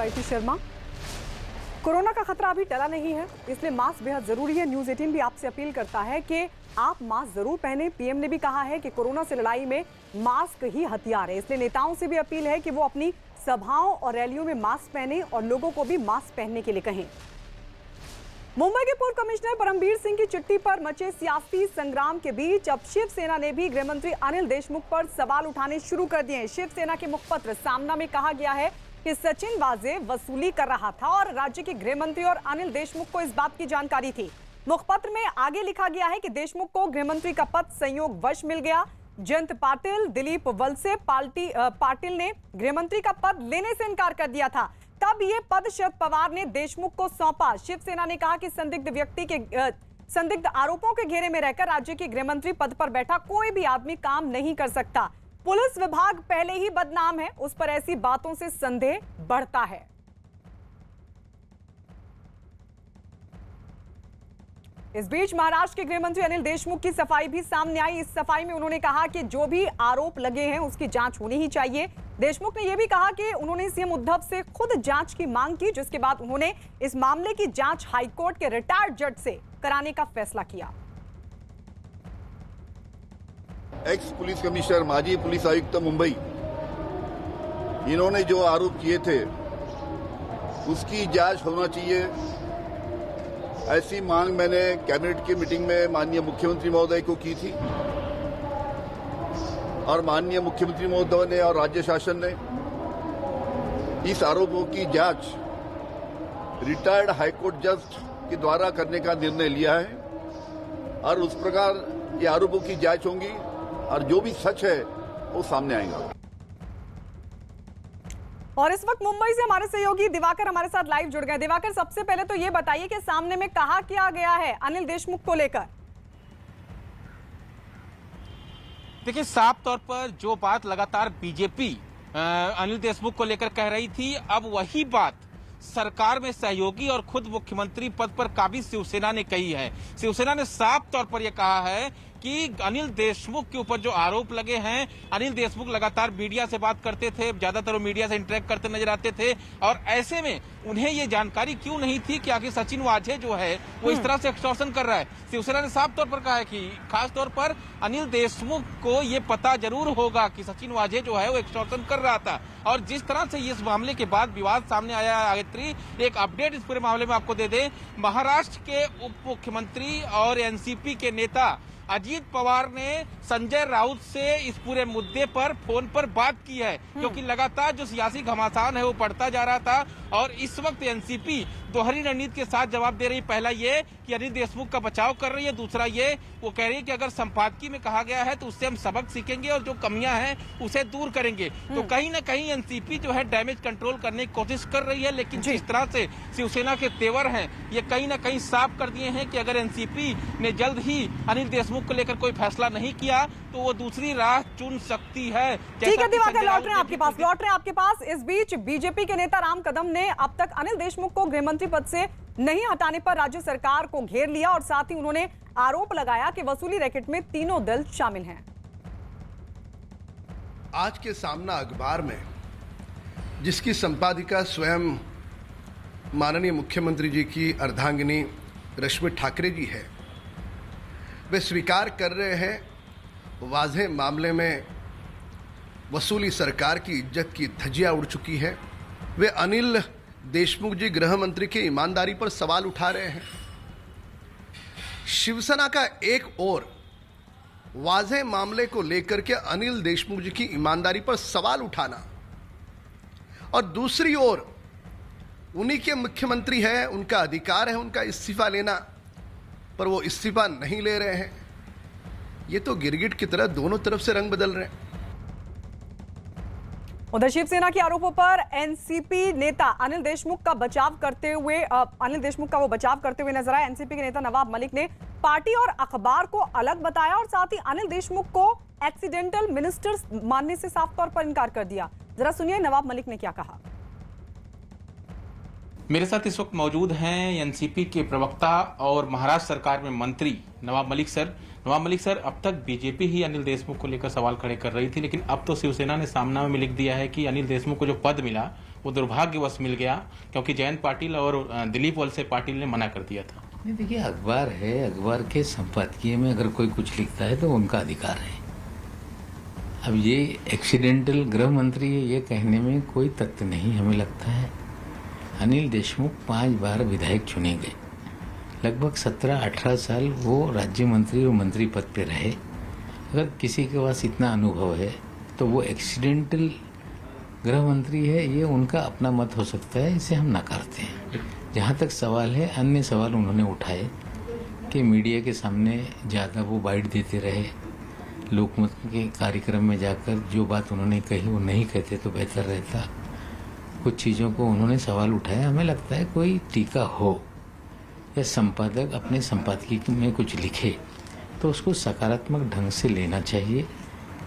Gayatri Sharma. Corona का खतरा अभी टला नहीं है, इसलिए मास्क बेहद जरूरी है। न्यूज़ 18 भी आपसे अपील करता है कि आप मास्क जरूर पहने। पीएम ने भी कहा है कि कोरोना से लड़ाई में मास्क ही हथियार है, इसलिए नेताओं से भी अपील है कि वो अपनी सभाओं और रैलियों में मास्क पहने और लोगों को भी मास्क पहनने के लिए कहें। मुंबई के पूर्व कमिश्नर परमबीर सिंह की चिट्ठी पर मचे सियासी संग्राम के बीच अब शिवसेना ने भी गृहमंत्री अनिल देशमुख पर सवाल उठाने शुरू कर दिए हैं। शिवसेना के मुखपत्र सामना में कहा गया है कि सचिन वाजे वसूली कर रहा था और राज्य के गृहमंत्री और अनिल देशमुख को इस बात की जानकारी थी। मुखपत्र में आगे लिखा गया है कि देशमुख को गृहमंत्री का पद संयोगवश मिल गया। जयंत पाटिल, दिलीप वलसे पाटिल ने गृहमंत्री का पद लेने से इनकार कर दिया था, तब ये पद शरद पवार ने देशमुख को सौंपा। शिवसेना ने कहा कि संदिग्ध आरोपों के घेरे में रहकर राज्य के गृहमंत्री पद पर बैठा कोई भी आदमी काम नहीं कर सकता। पुलिस विभाग पहले ही बदनाम है, उस पर ऐसी बातों से संदेह बढ़ता है। इस बीच महाराष्ट्र के गृहमंत्री अनिल देशमुख की सफाई भी सामने आई। इस सफाई में उन्होंने कहा कि जो भी आरोप लगे हैं उसकी जांच होनी ही चाहिए। देशमुख ने यह भी कहा कि उन्होंने सीएम उद्धव से खुद जांच की मांग की, जिसके बाद उन्होंने इस मामले की जांच हाईकोर्ट के रिटायर्ड जज से कराने का फैसला किया। एक्स पुलिस कमिश्नर, माजी पुलिस आयुक्त मुंबई, इन्होंने जो आरोप किए थे उसकी जांच होना चाहिए, ऐसी मांग मैंने कैबिनेट की मीटिंग में माननीय मुख्यमंत्री महोदय को की थी और माननीय मुख्यमंत्री महोदय ने और राज्य शासन ने इस आरोपों की जांच रिटायर्ड हाईकोर्ट जज के द्वारा करने का निर्णय लिया है और उस प्रकार ये आरोपों की जांच होंगी और जो भी सच है वो सामने आएगा। और इस वक्त मुंबई से हमारे सहयोगी दिवाकर हमारे साथ लाइव जुड़ गए। दिवाकर, सबसे पहले तो ये बताइए कि सामने में कहा क्या गया है अनिल देशमुख को लेकर। देखिए, साफ तौर पर जो बात लगातार बीजेपी अनिल देशमुख को लेकर कह रही थी, अब वही बात सरकार में सहयोगी और खुद मुख्यमंत्री पद पर काबिज शिवसेना ने कही है। शिवसेना ने साफ तौर पर यह कहा है कि अनिल देशमुख के ऊपर जो आरोप लगे हैं, अनिल देशमुख लगातार मीडिया से बात करते थे, ज्यादातर वो मीडिया से इंटरेक्ट करते नजर आते थे और ऐसे में उन्हें ये जानकारी क्यों नहीं थी कि आखिर सचिन वाजे जो है वो इस तरह से एक्सटॉर्शन कर रहा है। शिवसेना ने साफ तौर पर कहा है कि खास तौर पर अनिल देशमुख को ये पता जरूर होगा कि सचिन वाजे जो है वो एक्सटॉर्शन कर रहा था। और जिस तरह से इस मामले के बाद विवाद सामने आया है, गायत्री एक अपडेट इस पूरे मामले में आपको दे दें। महाराष्ट्र के उप मुख्यमंत्री और एनसीपी के नेता अजीत पवार ने संजय राउत से इस पूरे मुद्दे पर फोन पर बात की है, क्योंकि लगातार जो सियासी घमासान है वो बढ़ता जा रहा था और इस वक्त एनसीपी दोहरी रणनीति के साथ जवाब दे रही। पहला ये कि अनिल देशमुख का बचाव कर रही है, दूसरा ये वो कह रही है कि अगर संपादकीय में कहा गया है तो उससे हम सबक सीखेंगे और जो कमियां हैं उसे दूर करेंगे। तो कहीं ना कहीं एनसीपी जो है डैमेज कंट्रोल करने की कोशिश कर रही है, लेकिन जिस तरह से शिवसेना के तेवर हैं ये कहीं ना कहीं साफ कर दिए हैं कि अगर एनसीपी ने जल्द ही अनिल देशमुख को लेकर कोई फैसला नहीं किया तो वो दूसरी राह चुन सकती है। ठीक है दिवाकर, लौट रहे हैं आपके पास। इस बीच बीजेपी के नेता राम कदम ने अब तक अनिल देशमुख को गृहमंत्री पद से नहीं हटाने पर राज्य सरकार को घेर लिया और साथ ही उन्होंने आरोप लगाया कि वसूली रैकेट में तीनों दल शामिल हैं। आज के सामना अखबार में जिसकी संपादिका स्वयं माननीय मुख्यमंत्री जी की अर्धांगिनी रश्मि ठाकरे जी है, वे स्वीकार कर रहे हैं वाज़ेह मामले में वसूली सरकार की इज्जत की धज्जियां उड़ चुकी है। वे अनिल देशमुख जी गृह मंत्री की ईमानदारी पर सवाल उठा रहे हैं। शिवसेना का एक और वाज़ेह मामले को लेकर के अनिल देशमुख जी की ईमानदारी पर सवाल उठाना और दूसरी ओर उन्हीं के मुख्यमंत्री है, उनका अधिकार है उनका इस्तीफा लेना, पर वो इस्तीफा नहीं ले रहे हैं। ये तो गिरगिट की तरह दोनों तरफ से रंग बदल रहे हैं। उधर शिवसेना के आरोपों पर एनसीपी नेता अनिल देशमुख का बचाव करते हुए नजर आए। एनसीपी के नेता नवाब मलिक ने पार्टी और अखबार को अलग बताया और साथ ही अनिल देशमुख को एक्सीडेंटल मिनिस्टर मानने से साफ तौर पर इनकार कर दिया। जरा सुनिए नवाब मलिक ने क्या कहा। मेरे साथ इस वक्त मौजूद हैं एनसीपी के प्रवक्ता और महाराष्ट्र सरकार में मंत्री नवाब मलिक सर। नवाब मलिक सर, अब तक बीजेपी ही अनिल देशमुख को लेकर सवाल खड़े कर रही थी, लेकिन अब तो शिवसेना ने सामना में लिख दिया है कि अनिल देशमुख को जो पद मिला वो दुर्भाग्यवश मिल गया, क्योंकि जयंत पाटिल और दिलीप वलसे पाटिल ने मना कर दिया था। नहीं, देखिए अखबार है, अखबार के संपादकीय में अगर कोई कुछ लिखता है तो उनका अधिकार है। अब ये एक्सीडेंटल गृह मंत्री है, ये कहने में कोई तथ्य नहीं हमें लगता है। अनिल देशमुख 5 बार विधायक चुने गए, लगभग 17-18 साल वो राज्य मंत्री और मंत्री पद पे रहे। अगर किसी के पास इतना अनुभव है तो वो एक्सीडेंटल गृह मंत्री है, ये उनका अपना मत हो सकता है, इसे हम नकारते हैं। जहाँ तक सवाल है, अन्य सवाल उन्होंने उठाए कि मीडिया के सामने ज़्यादा वो बाइट देते रहे, लोकमत के कार्यक्रम में जाकर जो बात उन्होंने कही वो नहीं कहते तो बेहतर रहता। कुछ चीज़ों को उन्होंने सवाल उठाया। हमें लगता है कोई टीका हो या संपादक अपने संपादकीय में कुछ लिखे तो उसको सकारात्मक ढंग से लेना चाहिए।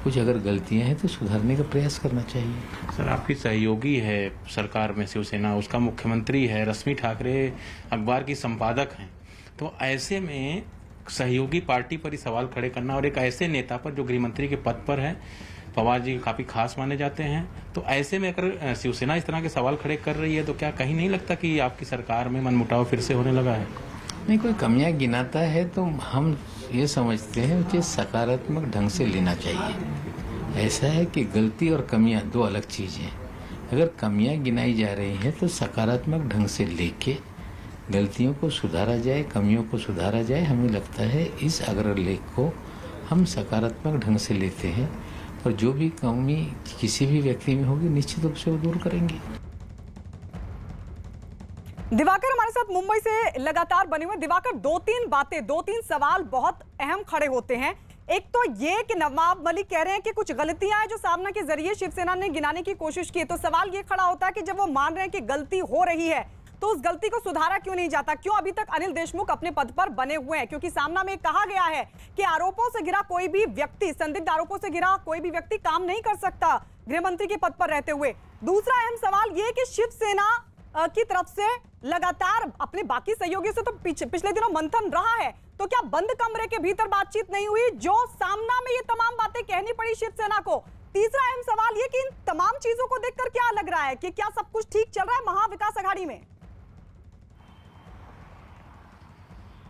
कुछ अगर गलतियां हैं तो सुधारने का प्रयास करना चाहिए। सर, आपकी सहयोगी है सरकार में शिवसेना, उसका मुख्यमंत्री है, रश्मि ठाकरे अखबार की संपादक हैं, तो ऐसे में सहयोगी पार्टी पर ही सवाल खड़े करना और एक ऐसे नेता पर जो गृहमंत्री के पद पर है, पवार जी काफी खास माने जाते हैं, तो ऐसे में अगर शिवसेना इस तरह के सवाल खड़े कर रही है तो क्या कहीं नहीं लगता कि आपकी सरकार में मनमुटाव फिर से होने लगा है? नहीं, कोई कमियां गिनाता है तो हम ये समझते हैं कि सकारात्मक ढंग से लेना चाहिए। ऐसा है कि गलती और कमियां दो अलग चीज़ हैं। अगर कमियां गिनाई जा रही हैं तो सकारात्मक ढंग से लेके गलतियों को सुधारा जाए, कमियों को सुधारा जाए। हमें लगता है इस अग्रलेख को हम सकारात्मक ढंग से लेते हैं और जो भी कमी किसी भी व्यक्ति में होगी निश्चित रूप से वो दूर करेंगे। दिवाकर हमारे साथ मुंबई से लगातार बने हुए। दिवाकर, 2-3 बातें, 2-3 सवाल बहुत अहम खड़े होते हैं। एक तो ये कि नवाब मलिक कह रहे हैं कि कुछ गलतियां हैं जो सामना के जरिए शिवसेना ने गिनाने की कोशिश की है, तो सवाल ये खड़ा होता है कि जब वो मान रहे हैं कि गलती हो रही है तो उस गलती को सुधारा क्यों नहीं जाता? क्यों अभी तक अनिल देशमुख अपने पद पर बने हुए हैं? क्योंकि सामना में कहा गया है कि आरोपों से घिरा कोई भी व्यक्ति, संदिग्ध आरोपों से घिरा कोई भी व्यक्ति काम नहीं कर सकता गृह मंत्री के पद पर रहते हुए। दूसरा अहम सवाल ये कि शिवसेना की तरफ से लगातार अपने बाकी सहयोगियों से तो पिछले दिनों मंथन रहा है, तो क्या बंद कमरे के भीतर बातचीत नहीं हुई जो सामना में ये तमाम बातें कहनी पड़ी शिवसेना को? तीसरा अहम सवाल ये कि इन तमाम चीजों को देखकर क्या लग रहा है कि क्या सब कुछ ठीक चल रहा है महाविकास आघाड़ी में?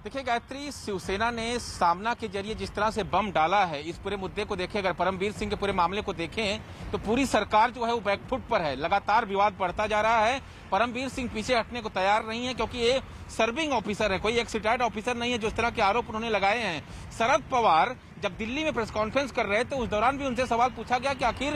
देखिए गायत्री, शिवसेना ने सामना के जरिए जिस तरह से बम डाला है, इस पूरे मुद्दे को देखें, अगर परमवीर सिंह के पूरे मामले को देखें तो पूरी सरकार जो है वो बैकफुट पर है। लगातार विवाद बढ़ता जा रहा है। परमवीर सिंह पीछे हटने को तैयार नहीं है क्योंकि ये सर्विंग ऑफिसर है, कोई एक्स रिटायर्ड ऑफिसर नहीं है जो इस तरह के आरोप उन्होंने लगाए हैं। शरद पवार जब दिल्ली में प्रेस कॉन्फ्रेंस कर रहे थे उस दौरान भी उनसे सवाल पूछा गया कि आखिर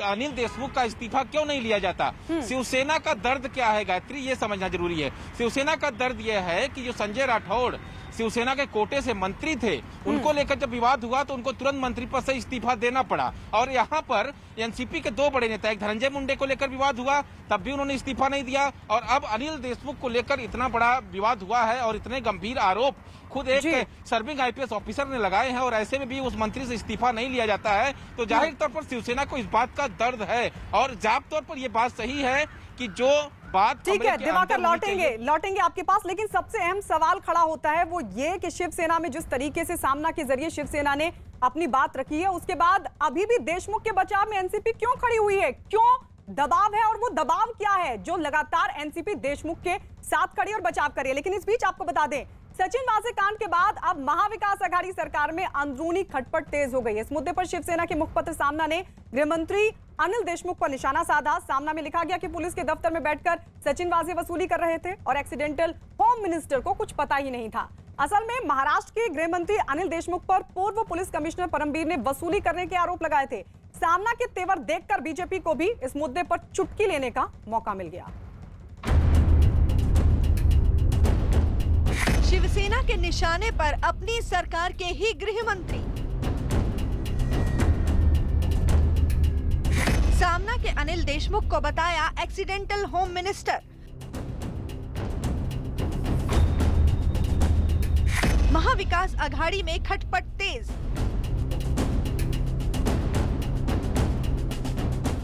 अनिल देशमुख का इस्तीफा क्यों नहीं लिया जाता। शिवसेना का दर्द क्या है गायत्री, ये समझना जरूरी है। शिवसेना का दर्द यह है कि जो संजय राठौड़ शिवसेना के कोटे से मंत्री थे, उनको लेकर जब विवाद हुआ तो उनको तुरंत मंत्री पद से इस्तीफा देना पड़ा। और यहाँ पर एनसीपी के 2 बड़े नेता, एक धनंजय मुंडे को लेकर विवाद हुआ, तब भी उन्होंने इस्तीफा नहीं दिया, और अब अनिल देशमुख को लेकर इतना बड़ा विवाद हुआ है और इतने गंभीर आरोप खुद एक सर्विंग आईपीएस ऑफिसर ने लगाए हैं, और ऐसे में भी उस मंत्री से इस्तीफा नहीं लिया जाता है, तो जाहिर तौर पर शिवसेना को इस बात का दर्द है। और जाप तौर पर यह बात सही है कि जो बात ठीक है दिवाकर, लौटेंगे आपके पास, लेकिन सबसे अहम सवाल खड़ा होता है वो ये कि शिवसेना में जिस तरीके से सामना के जरिए शिवसेना ने अपनी बात रखी है, उसके बाद अभी भी देशमुख के बचाव में एनसीपी क्यों खड़ी हुई है? क्यों दबाव है और वो दबाव क्या है जो लगातार एनसीपी देशमुख के साथ खड़ी और बचाव कर रही है? लेकिन इस बीच आपको बता दें, सचिन वाजे कांड के बाद अब महाविकास आघाड़ी सरकार में अंदरूनी खटपट तेज हो गई है। इस मुद्दे पर शिवसेना के मुखपत्र सामना ने गृह मंत्री अनिल देशमुख पर निशाना साधा। सामना में लिखा गया कि पुलिस के दफ्तर में बैठकर सचिन वाजे वसूली कर रहे थे और एक्सीडेंटल होम मिनिस्टर को कुछ पता ही नहीं था। असल में महाराष्ट्र के गृह मंत्री अनिल देशमुख पर पूर्व पुलिस कमिश्नर परमवीर ने वसूली करने के आरोप लगाए थे। सामना के तेवर देखकर बीजेपी को भी इस मुद्दे पर चुटकी लेने का मौका मिल गया। शिवसेना के निशाने पर अपनी सरकार के ही गृह मंत्री। सामना के अनिल देशमुख को बताया accidental home minister. Mahavikas Aghadi में खटपट तेज।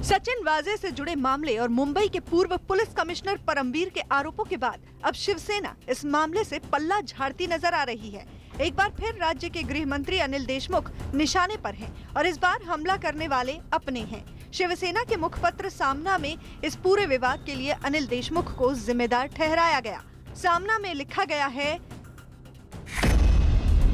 सचिन वाजे से जुड़े मामले और मुंबई के पूर्व पुलिस कमिश्नर परमवीर के आरोपों के बाद अब शिवसेना इस मामले से पल्ला झाड़ती नजर आ रही है। एक बार फिर राज्य के गृह मंत्री अनिल देशमुख निशाने पर हैं और इस बार हमला करने वाले अपने हैं। शिवसेना के मुखपत्र सामना में इस पूरे विवाद के लिए अनिल देशमुख को जिम्मेदार ठहराया गया। सामना में लिखा गया है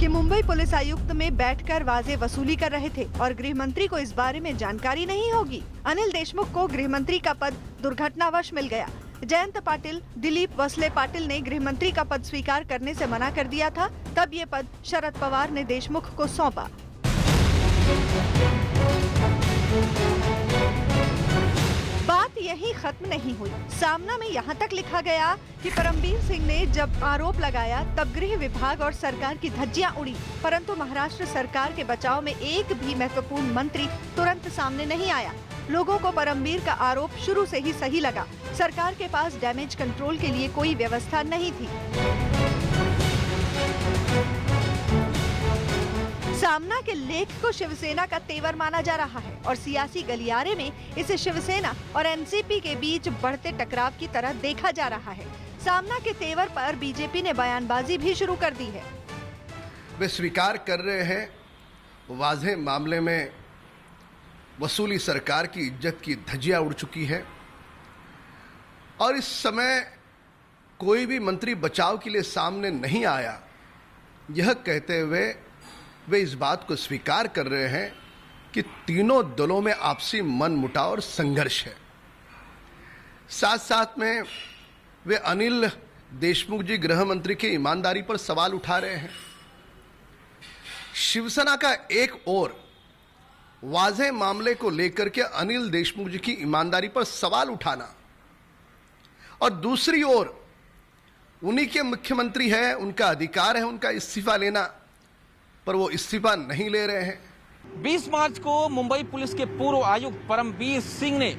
कि मुंबई पुलिस आयुक्त में बैठकर वाजे वसूली कर रहे थे और गृह मंत्री को इस बारे में जानकारी नहीं होगी। अनिल देशमुख को गृह मंत्री का पद दुर्घटनावश मिल गया। जयंत पाटिल, दिलीप वसले पाटिल ने गृह मंत्री का पद स्वीकार करने से मना कर दिया था। तब ये पद शरद पवार ने देशमुख को सौंपा। बात यहीं खत्म नहीं हुई। सामना में यहाँ तक लिखा गया कि परमबीर सिंह ने जब आरोप लगाया तब गृह विभाग और सरकार की धज्जियां उड़ी, परंतु महाराष्ट्र सरकार के बचाव में एक भी महत्वपूर्ण मंत्री तुरंत सामने नहीं आया। लोगों को परमबीर का आरोप शुरू से ही सही लगा। सरकार के पास डैमेज कंट्रोल के लिए कोई व्यवस्था नहीं थी। सामना के लेख को शिवसेना का तेवर माना जा रहा है और सियासी गलियारे में इसे शिवसेना और एनसीपी के बीच बढ़ते टकराव की तरह देखा जा रहा है। सामना के तेवर पर बीजेपी ने बयानबाजी भी शुरू कर दी है। वे स्वीकार कर रहे हैं वाज़ेह मामले में वसूली सरकार की इज्जत की धज्जियां उड़ चुकी है और इस समय कोई भी मंत्री बचाव के लिए सामने नहीं आया। यह कहते हुए वे इस बात को स्वीकार कर रहे हैं कि तीनों दलों में आपसी मनमुटाव और संघर्ष है। साथ साथ में वे अनिल देशमुख जी गृह मंत्री की ईमानदारी पर सवाल उठा रहे हैं। शिवसेना का एक और वाज़ेह मामले को लेकर के अनिल देशमुख जी की ईमानदारी पर सवाल उठाना और दूसरी ओर उन्हीं के मुख्यमंत्री है, उनका अधिकार है उनका इस्तीफा लेना, पर वो इस्तीफा नहीं ले रहे हैं। 20 मार्च को मुंबई पुलिस के पूर्व आयुक्त परमबीर सिंह ने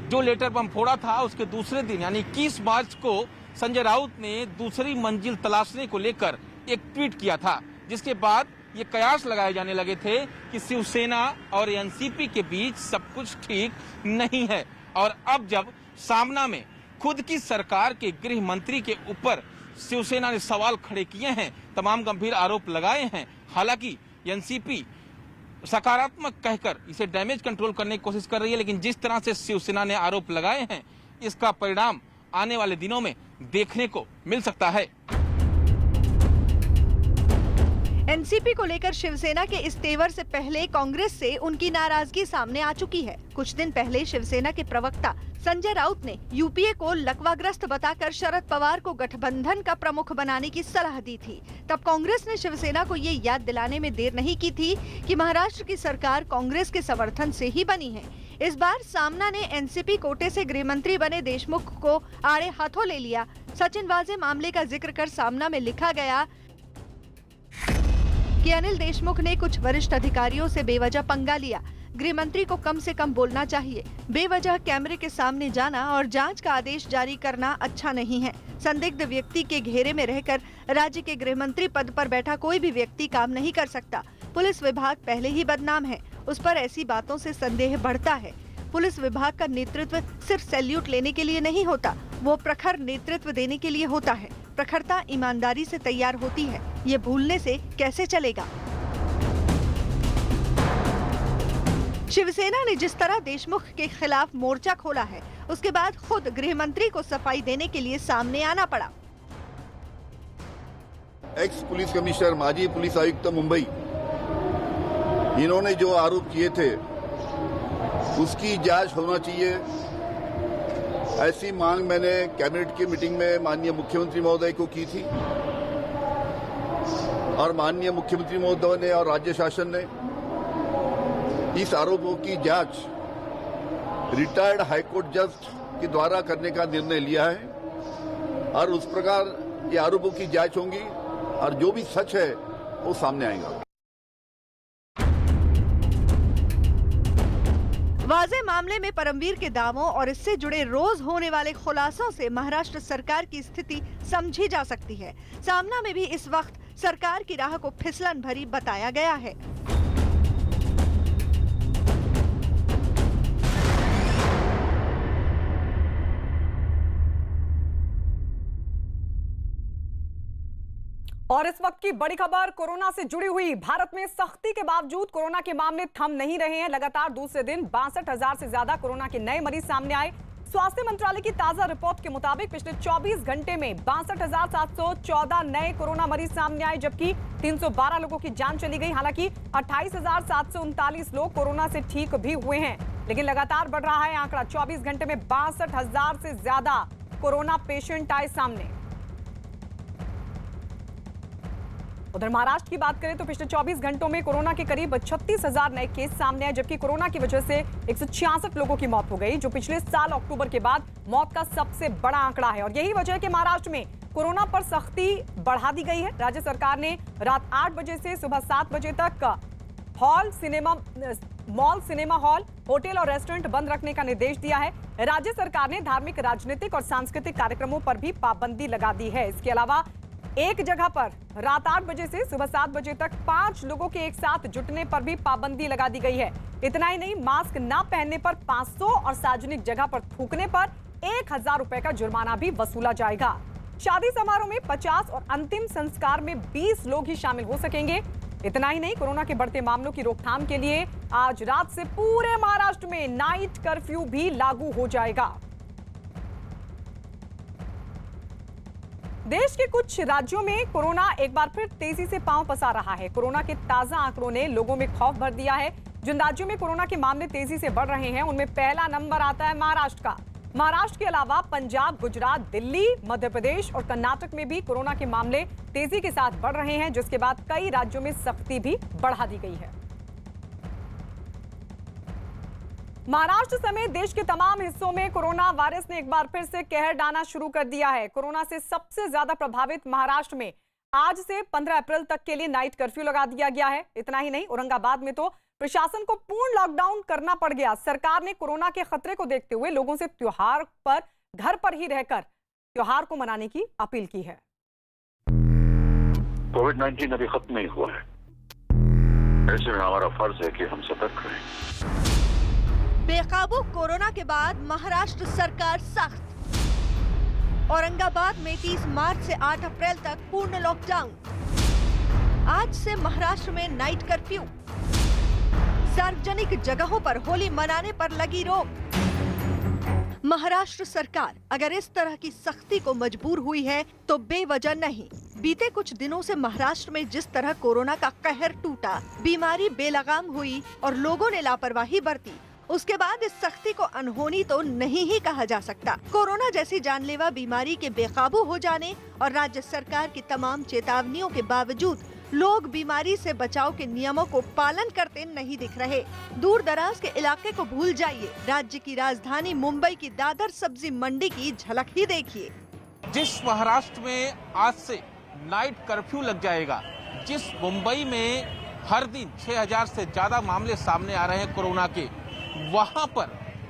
जो लेटर बम फोड़ा था, उसके दूसरे दिन यानी 21 मार्च को संजय राउत ने दूसरी मंजिल तलाशने को लेकर एक ट्वीट किया था, जिसके बाद ये कयास लगाए जाने लगे थे कि शिवसेना और एनसीपी के बीच सब कुछ ठीक नहीं है। और अब जब सामना में खुद की सरकार के गृह मंत्री के ऊपर शिवसेना ने सवाल खड़े किए हैं, तमाम गंभीर आरोप लगाए हैं। हालांकि एनसीपी सकारात्मक कहकर इसे डैमेज कंट्रोल करने की कोशिश कर रही है, लेकिन जिस तरह से शिवसेना ने आरोप लगाए हैं, इसका परिणाम आने वाले दिनों में देखने को मिल सकता है। एनसीपी को लेकर शिवसेना के इस तेवर से पहले कांग्रेस से उनकी नाराजगी सामने आ चुकी है। कुछ दिन पहले शिवसेना के प्रवक्ता संजय राउत ने यूपीए को लकवाग्रस्त बताकर शरद पवार को गठबंधन का प्रमुख बनाने की सलाह दी थी। तब कांग्रेस ने शिवसेना को ये याद दिलाने में देर नहीं की थी कि महाराष्ट्र की सरकार कांग्रेस के समर्थन से ही बनी है। इस बार सामना ने एनसीपी कोटे से गृह मंत्री बने देशमुख को आड़े हाथों ले लिया। सचिन वाजे मामले का जिक्र कर सामना में लिखा गया कि अनिल देशमुख ने कुछ वरिष्ठ अधिकारियों से बेवजह पंगा लिया। गृह मंत्री को कम से कम बोलना चाहिए। बेवजह कैमरे के सामने जाना और जांच का आदेश जारी करना अच्छा नहीं है। संदिग्ध व्यक्ति के घेरे में रहकर राज्य के गृह मंत्री पद पर बैठा कोई भी व्यक्ति काम नहीं कर सकता। पुलिस विभाग पहले ही बदनाम है, उस पर ऐसी बातों से संदेह बढ़ता है। पुलिस विभाग का नेतृत्व सिर्फ सैल्यूट लेने के लिए नहीं होता, वो प्रखर नेतृत्व देने के लिए होता है। प्रखरता ईमानदारी से तैयार होती है, ये भूलने से कैसे चलेगा। शिवसेना ने जिस तरह देशमुख के खिलाफ मोर्चा खोला है, उसके बाद खुद गृह मंत्री को सफाई देने के लिए सामने आना पड़ा। एक्स पुलिस कमिश्नर, माजी पुलिस आयुक्त मुंबई, इन्होंने जो आरोप किए थे उसकी जांच होना चाहिए, ऐसी मांग मैंने कैबिनेट की मीटिंग में माननीय मुख्यमंत्री महोदय को की थी और माननीय मुख्यमंत्री महोदय ने और राज्य शासन ने इस आरोपों की जांच रिटायर्ड हाईकोर्ट जज के द्वारा करने का निर्णय लिया है और उस प्रकार ये आरोपों की जांच होंगी और जो भी सच है वो सामने आएगा। वाज़ेह मामले में परमबीर के दावों और इससे जुड़े रोज होने वाले खुलासों से महाराष्ट्र सरकार की स्थिति समझी जा सकती है। सामना में भी इस वक्त सरकार की राह को फिसलन भरी बताया गया है। और इस वक्त की बड़ी खबर कोरोना से जुड़ी हुई। भारत में सख्ती के बावजूद कोरोना के मामले थम नहीं रहे हैं। लगातार दूसरे दिन 62,000 से ज्यादा कोरोना के नए मरीज सामने आए। स्वास्थ्य मंत्रालय की ताजा रिपोर्ट के मुताबिक पिछले 24 घंटे में 62,714 नए कोरोना मरीज सामने आए, जबकि 312 लोगों की जान चली गई। हालांकि 28,739 लोग कोरोना से ठीक भी हुए हैं, लेकिन लगातार बढ़ रहा है आंकड़ा। 24 घंटे में 62,000 से ज्यादा कोरोना पेशेंट आए सामने। उधर महाराष्ट्र की बात करें तो पिछले 24 घंटों में कोरोना के करीब 36,000 नए केस सामने आए, जबकि कोरोना की वजह से 166 लोगों की मौत हो गई, जो पिछले साल अक्टूबर के बाद मौत का सबसे बड़ा आंकड़ा है। और यही वजह है कि महाराष्ट्र में कोरोना पर सख्ती बढ़ा दी गई है। राज्य सरकार ने रात 8 बजे से सुबह 7 बजे तक मॉल, सिनेमा हॉल, होटल और रेस्टोरेंट बंद रखने का निर्देश दिया है। राज्य सरकार ने धार्मिक, राजनीतिक और सांस्कृतिक कार्यक्रमों पर भी पाबंदी लगा दी है। इसके अलावा एक जगह पर रात 8 बजे से सुबह 7 बजे तक 5 लोगों के एक साथ जुटने पर भी पाबंदी लगा दी गई है। इतना ही नहीं, मास्क ना पहनने पर 500 और सार्वजनिक जगह पर थूकने पर 1,000 रुपए का जुर्माना भी वसूला जाएगा। शादी समारोह में 50 और अंतिम संस्कार में 20 लोग ही शामिल हो सकेंगे। इतना ही नहीं, कोरोना के बढ़ते मामलों की रोकथाम के लिए आज रात से पूरे महाराष्ट्र में नाइट कर्फ्यू भी लागू हो जाएगा। देश के कुछ राज्यों में कोरोना एक बार फिर तेजी से पांव पसार रहा है। कोरोना के ताजा आंकड़ों ने लोगों में खौफ भर दिया है। जिन राज्यों में कोरोना के मामले तेजी से बढ़ रहे हैं, उनमें पहला नंबर आता है महाराष्ट्र का। महाराष्ट्र के अलावा पंजाब, गुजरात, दिल्ली, मध्य प्रदेश और कर्नाटक में भी कोरोना के मामले तेजी के साथ बढ़ रहे हैं, जिसके बाद कई राज्यों में सख्ती भी बढ़ा दी गई है। महाराष्ट्र समेत देश के तमाम हिस्सों में कोरोना वायरस ने एक बार फिर से कहर ढाना शुरू कर दिया है। कोरोना से सबसे ज्यादा प्रभावित महाराष्ट्र में आज से 15 अप्रैल तक के लिए नाइट कर्फ्यू लगा दिया गया है। इतना ही नहीं, औरंगाबाद में तो प्रशासन को पूर्ण लॉकडाउन करना पड़ गया। सरकार ने कोरोना के खतरे को देखते हुए लोगों से त्योहार पर घर पर ही रहकर त्योहार को मनाने की अपील की है। कोविड-19 अभी खत्म नहीं हुआ है, ऐसे में हमारा फर्ज है कि हम सतर्क रहें। बेकाबू कोरोना के बाद महाराष्ट्र सरकार सख्त। औरंगाबाद में 30 मार्च से 8 अप्रैल तक पूर्ण लॉकडाउन। आज से महाराष्ट्र में नाइट कर्फ्यू। सार्वजनिक जगहों पर होली मनाने पर लगी रोक। महाराष्ट्र सरकार अगर इस तरह की सख्ती को मजबूर हुई है तो बेवजह नहीं। बीते कुछ दिनों से महाराष्ट्र में जिस तरह कोरोना का कहर टूटा, बीमारी बेलगाम हुई और लोगों ने लापरवाही बरती, उसके बाद इस सख्ती को अनहोनी तो नहीं ही कहा जा सकता। कोरोना जैसी जानलेवा बीमारी के बेकाबू हो जाने और राज्य सरकार की तमाम चेतावनियों के बावजूद लोग बीमारी से बचाव के नियमों को पालन करते नहीं दिख रहे। दूर दराज के इलाके को भूल जाइए, राज्य की राजधानी मुंबई की दादर सब्जी मंडी की झलक ही देखिए। जिस महाराष्ट्र में आज से नाइट कर्फ्यू लग जाएगा, जिस मुंबई में हर दिन 6,000 से ज्यादा मामले सामने आ रहे हैं कोरोना के, वहां पर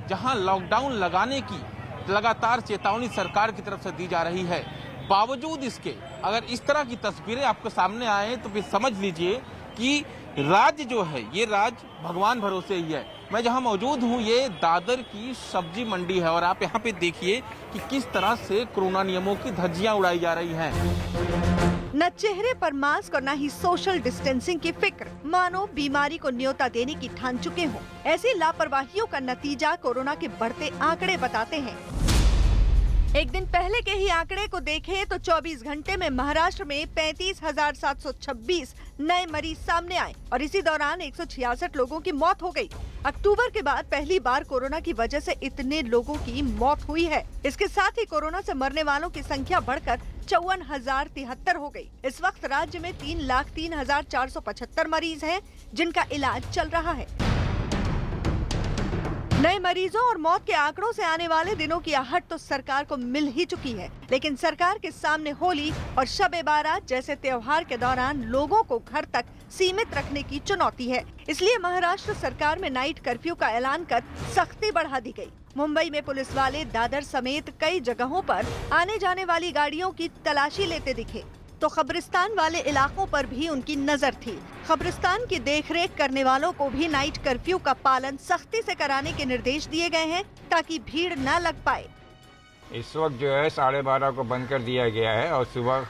जहां लॉकडाउन लगाने की लगातार चेतावनी सरकार की तरफ से दी जा रही है, बावजूद इसके अगर इस तरह की तस्वीरें आपके सामने आए तो फिर समझ लीजिए कि राज्य जो है ये राज्य भगवान भरोसे ही है। मैं जहां मौजूद हूं ये दादर की सब्जी मंडी है और आप यहां पे देखिए कि किस तरह से कोरोना नियमों की धज्जियां उड़ाई जा रही हैं। न चेहरे पर मास्क और न ही सोशल डिस्टेंसिंग की फिक्र, मानो बीमारी को न्योता देने की ठान चुके हों। ऐसी लापरवाहियों का नतीजा कोरोना के बढ़ते आंकड़े बताते हैं। एक दिन पहले के ही आंकड़े को देखें तो 24 घंटे में महाराष्ट्र में 35,726 नए मरीज सामने आए और इसी दौरान 166 लोगों की मौत हो गई। अक्टूबर के बाद पहली बार कोरोना की वजह से इतने लोगों की मौत हुई है। इसके साथ ही कोरोना से मरने वालों की संख्या बढ़कर 54,073 हो गई। इस वक्त राज्य में 3,03,475 मरीज हैं जिनका इलाज चल रहा है। नए मरीजों और मौत के आंकड़ों से आने वाले दिनों की आहट तो सरकार को मिल ही चुकी है, लेकिन सरकार के सामने होली और शब-ए-बारात जैसे त्योहार के दौरान लोगों को घर तक सीमित रखने की चुनौती है। इसलिए महाराष्ट्र सरकार में नाइट कर्फ्यू का ऐलान कर सख्ती बढ़ा दी गई। मुंबई में पुलिस वाले दादर समेत कई जगहों पर आने जाने वाली गाड़ियों की तलाशी लेते दिखे, तो खबरिस्तान वाले इलाकों पर भी उनकी नजर थी। खबरिस्तान की देखरेख करने वालों को भी नाइट कर्फ्यू का पालन सख्ती से कराने के निर्देश दिए गए हैं ताकि भीड़ न लग पाए। इस वक्त जो है 12:30 को बंद कर दिया गया है और सुबह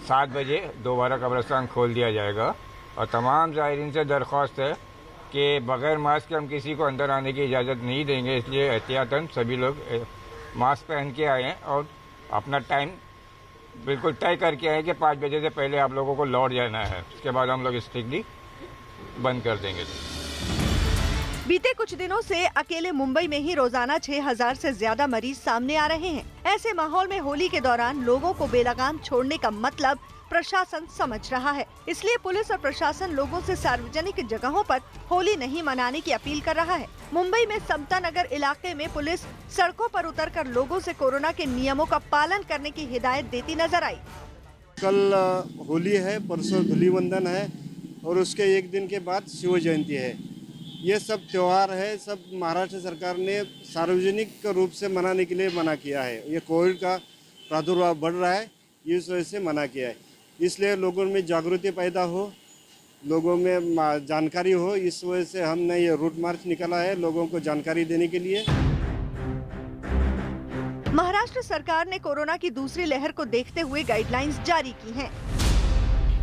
7 बजे दोबारा कब्रिस्तान खोल दिया जाएगा और तमाम ज़ायरीन से दरख्वास्त है कि बग़ैर मास्क के हम किसी को अंदर आने की इजाज़त नहीं देंगे, इसलिए एहतियातन सभी लोग मास्क पहन के आए हैं और अपना टाइम बिल्कुल तय करके आए कि 5 बजे से पहले आप लोगों को लौट जाना है। उसके बाद हम लोग स्ट्रिक्टली बंद कर देंगे। बीते कुछ दिनों से अकेले मुंबई में ही रोजाना 6000 से ज्यादा मरीज सामने आ रहे हैं। ऐसे माहौल में होली के दौरान लोगों को बेलगाम छोड़ने का मतलब प्रशासन समझ रहा है। इसलिए पुलिस और प्रशासन लोगों से सार्वजनिक जगहों पर होली नहीं मनाने की अपील कर रहा है। मुंबई में समता नगर इलाके में पुलिस सड़कों पर उतरकर लोगों से कोरोना के नियमों का पालन करने की हिदायत देती नजर आई। कल होली है, परसों धूलिवंदन है और उसके एक दिन के बाद शिव जयंती है। ये सब त्यौहार है, सब महाराष्ट्र सरकार ने सार्वजनिक रूप से मनाने के लिए मना किया है। ये कोविड का प्रादुर्भाव बढ़ रहा है, इस वजह से मना किया है। इसलिए लोगों में जागृति पैदा हो, लोगों में जानकारी हो, इस वजह से हमने ये रूट मार्च निकाला है लोगों को जानकारी देने के लिए। महाराष्ट्र सरकार ने कोरोना की दूसरी लहर को देखते हुए गाइडलाइंस जारी की हैं।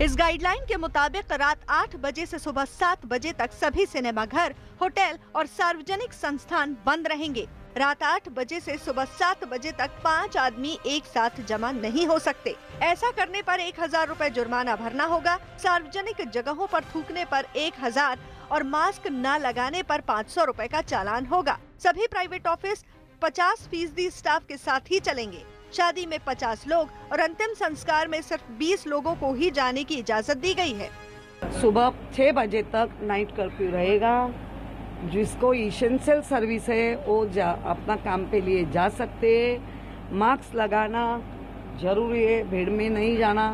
इस गाइडलाइन के मुताबिक रात 8 बजे से सुबह 7 बजे तक सभी सिनेमाघर, होटल और सार्वजनिक संस्थान बंद रहेंगे। रात 8 बजे से सुबह 7 बजे तक 5 आदमी एक साथ जमा नहीं हो सकते। ऐसा करने पर 1000 रुपए जुर्माना भरना होगा। सार्वजनिक जगहों पर थूकने पर 1000 और मास्क न लगाने पर 500 रुपए का चालान होगा। सभी प्राइवेट ऑफिस 50% स्टाफ के साथ ही चलेंगे। शादी में 50 लोग और अंतिम संस्कार में सिर्फ 20 लोगों को ही जाने की इजाजत दी गई है। सुबह 6 बजे तक नाइट कर्फ्यू रहेगा। जिसको इसेंशियल सर्विस है वो अपना काम पे लिए जा सकते हैं। मास्क लगाना जरूरी है, भीड़ में नहीं जाना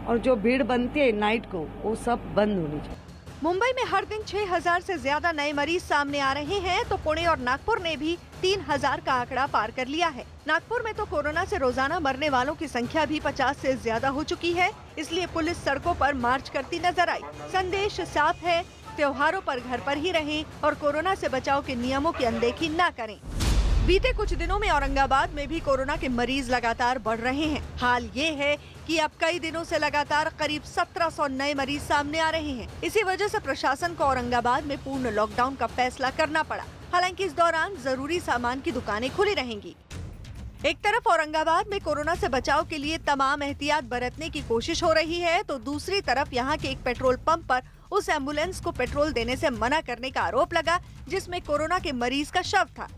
और जो भीड़ बनती है नाइट को वो सब बंद होनी चाहिए। मुंबई में हर दिन 6000 से ज्यादा नए मरीज सामने आ रहे हैं तो पुणे और नागपुर ने भी 3000 का आंकड़ा पार कर लिया है। नागपुर में तो कोरोना से रोजाना मरने वालों की संख्या भी 50 से ज्यादा हो चुकी है। इसलिए पुलिस सड़कों पर मार्च करती नजर आई। संदेश साफ है, त्योहारों पर घर पर ही रहें और कोरोना से बचाव के नियमों की अनदेखी न करें। बीते कुछ दिनों में औरंगाबाद में भी कोरोना के मरीज लगातार बढ़ रहे हैं। हाल ये है कि अब कई दिनों से लगातार करीब 1700 नए मरीज सामने आ रहे हैं। इसी वजह से प्रशासन को औरंगाबाद में पूर्ण लॉकडाउन का फैसला करना पड़ा। हालांकि इस दौरान जरूरी सामान की दुकानें खुली रहेंगी। एक तरफ औरंगाबाद में कोरोना से बचाव के लिए तमाम एहतियात बरतने की कोशिश हो रही है तो दूसरी तरफ यहाँ के एक पेट्रोल पंप पर उस एम्बुलेंस को पेट्रोल देने से मना करने का आरोप लगा जिसमें कोरोना के मरीज का शव था।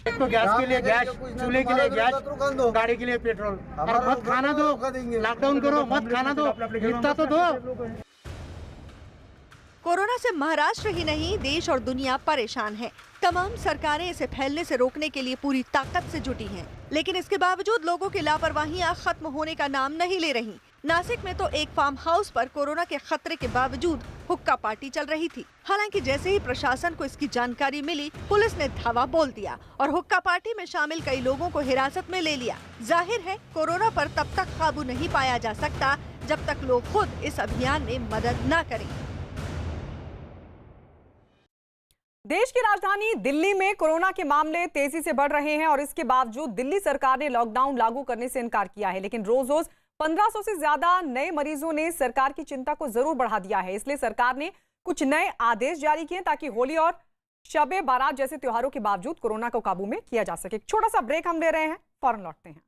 एक तो गैस के लिए गैस, चूल्हे के लिए गैस, गाड़ी के लिए पेट्रोल और मत खाना दो, लॉकडाउन करो, मत खाना दो, इतना तो दो। कोरोना से महाराष्ट्र ही नहीं देश और दुनिया परेशान है। तमाम सरकारें इसे फैलने से रोकने के लिए पूरी ताकत से जुटी हैं। लेकिन इसके बावजूद लोगों की लापरवाहियां खत्म होने का नाम नहीं ले रही। नासिक में तो एक फार्म हाउस पर कोरोना के खतरे के बावजूद हुक्का पार्टी चल रही थी। हालांकि जैसे ही प्रशासन को इसकी जानकारी मिली, पुलिस ने धावा बोल दिया और हुक्का पार्टी में शामिल कई लोगों को हिरासत में ले लिया। जाहिर है कोरोना पर तब तक काबू नहीं पाया जा सकता जब तक लोग खुद इस अभियान में मदद न करें। देश की राजधानी दिल्ली में कोरोना के मामले तेजी से बढ़ रहे हैं और इसके बावजूद दिल्ली सरकार ने लॉकडाउन लागू करने से इनकार किया है। लेकिन रोज रोज 1500 से ज्यादा नए मरीजों ने सरकार की चिंता को जरूर बढ़ा दिया है। इसलिए सरकार ने कुछ नए आदेश जारी किए ताकि होली और शब-ए-बारात जैसे त्योहारों के बावजूद कोरोना को काबू में किया जा सके। छोटा सा ब्रेक हम ले रहे हैं, फौरन लौटते हैं।